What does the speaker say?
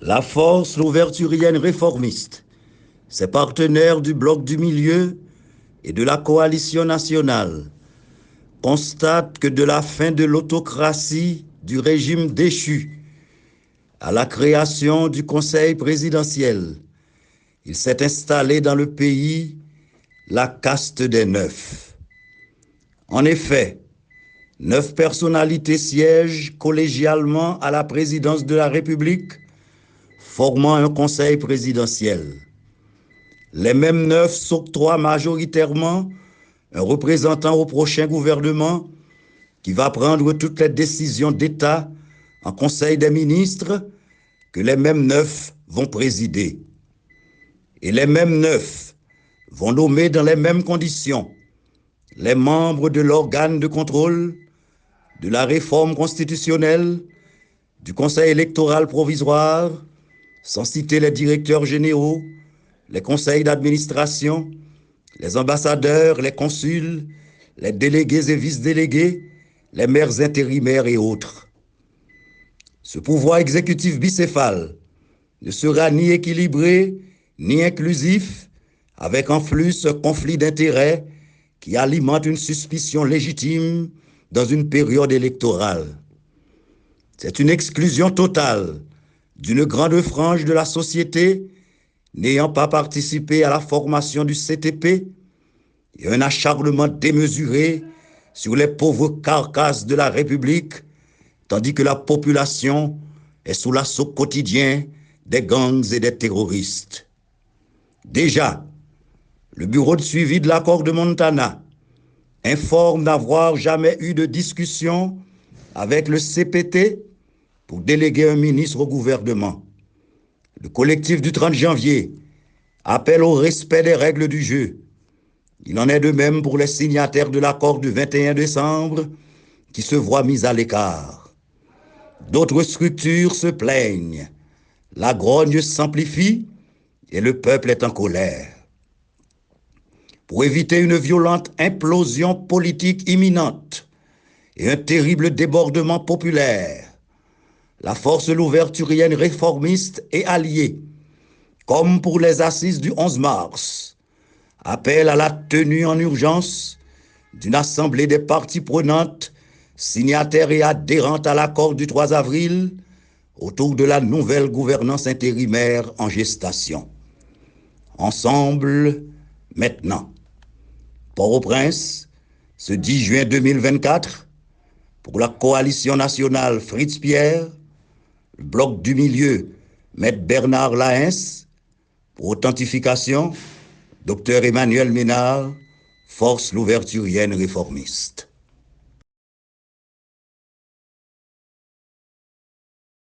La force louverturienne réformiste, ses partenaires du bloc du milieu et de la coalition nationale constatent que de la fin de l'autocratie du régime déchu à la création du Conseil présidentiel, il s'est installé dans le pays la caste des neufs. En effet, 9 personnalités siègent collégialement à la présidence de la République, formant un conseil présidentiel. Les mêmes 9 s'octroient majoritairement un représentant au prochain gouvernement qui va prendre toutes les décisions d'État en Conseil des ministres que les mêmes 9 vont présider. Et les mêmes 9 vont nommer dans les mêmes conditions les membres de l'organe de contrôle, de la réforme constitutionnelle, du Conseil électoral provisoire, sans citer les directeurs généraux, les conseils d'administration, les ambassadeurs, les consuls, les délégués et vice-délégués, les maires intérimaires et autres. Ce pouvoir exécutif bicéphale ne sera ni équilibré, ni inclusif, avec en plus un conflit d'intérêts qui alimente une suspicion légitime dans une période électorale. C'est une exclusion totale d'une grande frange de la société n'ayant pas participé à la formation du CTP et un acharnement démesuré sur les pauvres carcasses de la République, tandis que la population est sous l'assaut quotidien des gangs et des terroristes. Déjà, le bureau de suivi de l'accord de Montana informe n'avoir jamais eu de discussion avec le CPT pour déléguer un ministre au gouvernement. Le collectif du 30 janvier appelle au respect des règles du jeu. Il en est de même pour les signataires de l'accord du 21 décembre qui se voient mis à l'écart. D'autres structures se plaignent. La grogne s'amplifie et le peuple est en colère. Pour éviter une violente implosion politique imminente et un terrible débordement populaire, la force louverturienne réformiste et alliée, comme pour les assises du 11 mars, appelle à la tenue en urgence d'une assemblée des parties prenantes, signataires et adhérentes à l'accord du 3 avril, autour de la nouvelle gouvernance intérimaire en gestation. Ensemble, maintenant. Port-au-Prince, ce 10 juin 2024, pour la coalition nationale Fritz Pierre, le bloc du milieu, Maître Bernard Laens, pour authentification, Dr Emmanuel Ménard, force louverturienne réformiste.